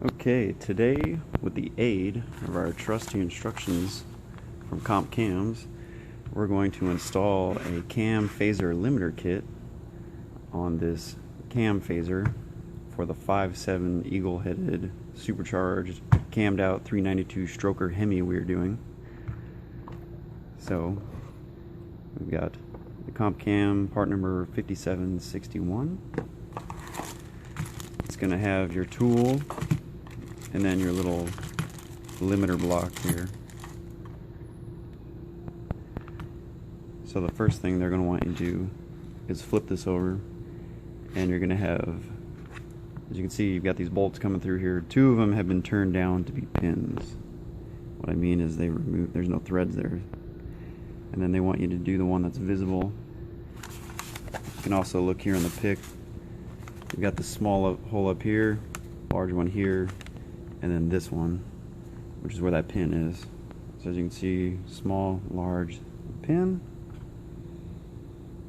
Okay, today with the aid of our trusty instructions from Comp Cams, we're going to install a cam phaser limiter kit on this cam phaser for the 5.7 eagle-headed supercharged cammed out 392 stroker Hemi we're doing. So we've got the Comp Cam part number 5761. It's going to have your tool and then your little limiter block here. So the first thing they're going to want you to do is flip this over, and you're going to have, as you can see, you've got these bolts coming through here. Two of them have been turned down to be pins. What I mean is there's no threads there. And then they want you to do the one that's visible. You can also look here on the pick. You've got the small hole up here, large one here, and then this one, which is where that pin is. So as you can see, small, large pin.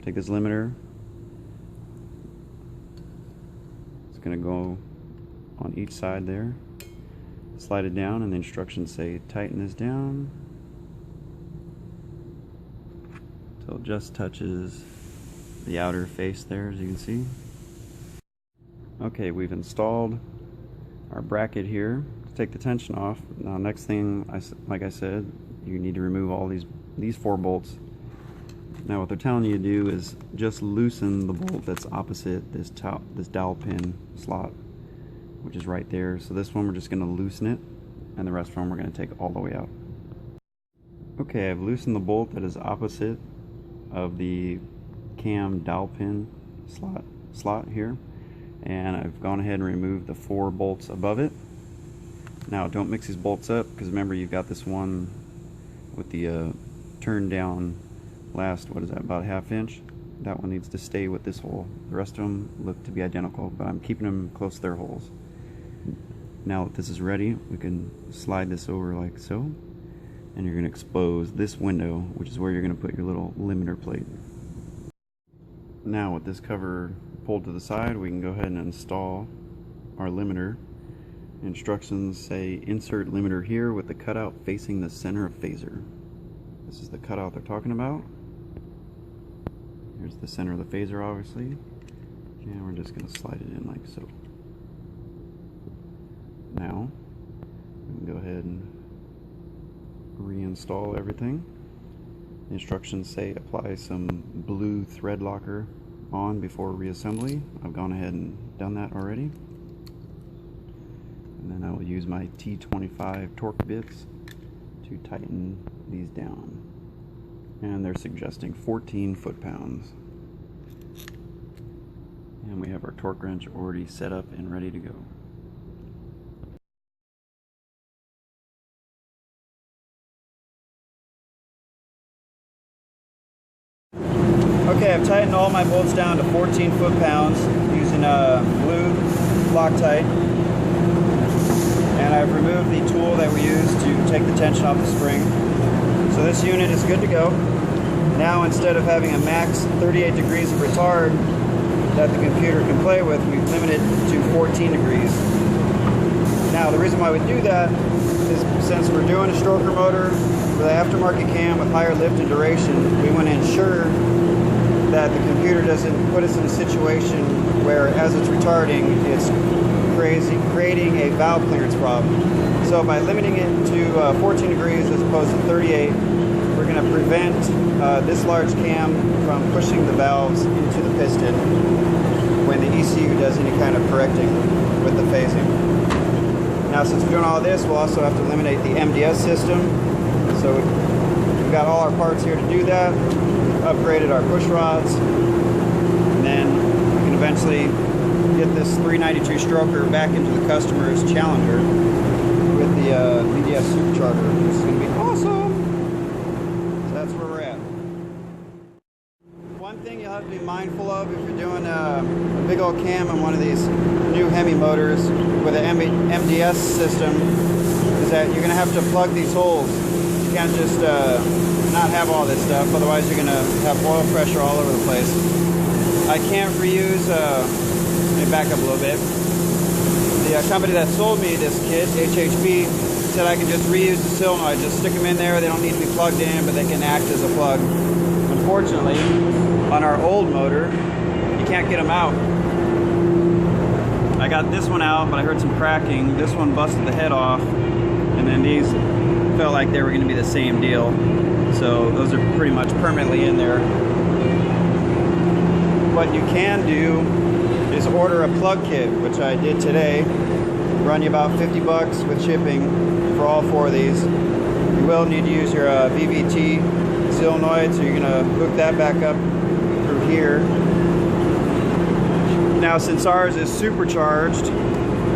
Take this limiter. It's going to go on each side there. Slide it down, and the instructions say tighten this down until it just touches the outer face there, as you can see. Okay, we've installed our bracket here to take the tension off. Now next thing, like I said, you need to remove all these 4 bolts. Now what they're telling you to do is just loosen the bolt that's opposite this dowel pin slot, which is right there. So this one we're just going to loosen it, and the rest of them we're going to take all the way out. Okay, I've loosened the bolt that is opposite of the cam dowel pin slot here, and I've gone ahead and removed the 4 bolts above it. Now don't mix these bolts up, because remember you've got this one with the turned down last, what is that, about 1/2 inch. That one needs to stay with this hole. The rest of them look to be identical, but I'm keeping them close to their holes. Now that this is ready, we can slide this over like so, and you're going to expose this window, which is where you're going to put your little limiter plate. Now with this cover pulled to the side, we can go ahead and install our limiter. Instructions say insert limiter here with the cutout facing the center of phaser. This is the cutout they're talking about. Here's the center of the phaser, obviously, and we're just going to slide it in like so. Now we can go ahead and reinstall everything. The instructions say apply some blue thread locker on before reassembly. I've gone ahead and done that already. And then I will use my T25 torque bits to tighten these down. And they're suggesting 14 foot-pounds. And we have our torque wrench already set up and ready to go. Okay, I've tightened all my bolts down to 14 foot-pounds using blue Loctite. And I've removed the tool that we use to take the tension off the spring. So this unit is good to go. Now instead of having a max 38 degrees of retard that the computer can play with, we've limited to 14 degrees. Now the reason why we do that is since we're doing a stroker motor with an aftermarket cam with higher lift and duration, we want to ensure that the computer doesn't put us in a situation where as it's retarding, it's creating a valve clearance problem. So by limiting it to 14 degrees as opposed to 38, we're going to prevent this large cam from pushing the valves into the piston when the ECU does any kind of correcting with the phasing. Now since we're doing all this, we'll also have to eliminate the MDS system. So we've got all our parts here to do that. Upgraded our push rods, and then we can eventually get this 392 stroker back into the customer's Challenger with the BDS supercharger. This is going to be awesome. So that's where we're at. One thing you'll have to be mindful of if you're doing a big old cam on one of these new Hemi motors with an MDS system is that you're going to have to plug these holes. You can't just not have all this stuff, otherwise you're going to have oil pressure all over the place. I can't reuse, let me back up a little bit. The company that sold me this kit, HHB, said I can just reuse the solenoid, just stick them in there. They don't need to be plugged in, but they can act as a plug. Unfortunately, on our old motor, you can't get them out. I got this one out, but I heard some cracking. This one busted the head off, and then these felt like they were going to be the same deal. So those are pretty much permanently in there. What you can do is order a plug kit, which I did today. Run you about 50 bucks with shipping for all 4 of these. You will need to use your VVT solenoid, so you're going to hook that back up through here. Now, since ours is supercharged,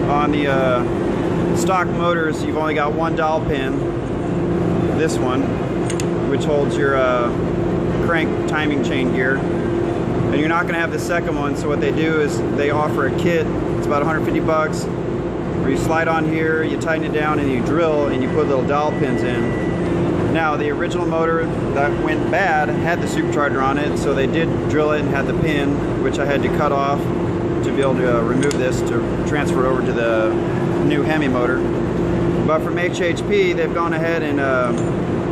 on the stock motors, you've only got 1 dowel pin, this one, which holds your crank timing chain gear. And you're not going to have the second one, so what they do is they offer a kit. It's about 150 bucks, where you slide on here, you tighten it down, and you drill, and you put little dowel pins in. Now, the original motor that went bad had the supercharger on it, so they did drill it and had the pin, which I had to cut off to be able to remove this to transfer it over to the new Hemi motor. But from HHP, they've gone ahead and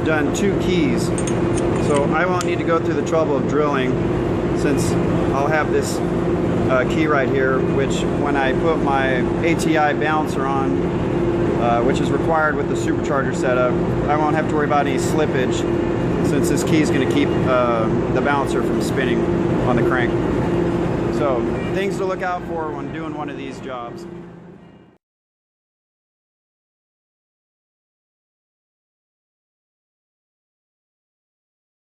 done 2 keys. So I won't need to go through the trouble of drilling, since I'll have this key right here, which when I put my ATI balancer on, which is required with the supercharger setup, I won't have to worry about any slippage, since this key is going to keep the balancer from spinning on the crank. So, things to look out for when doing one of these jobs.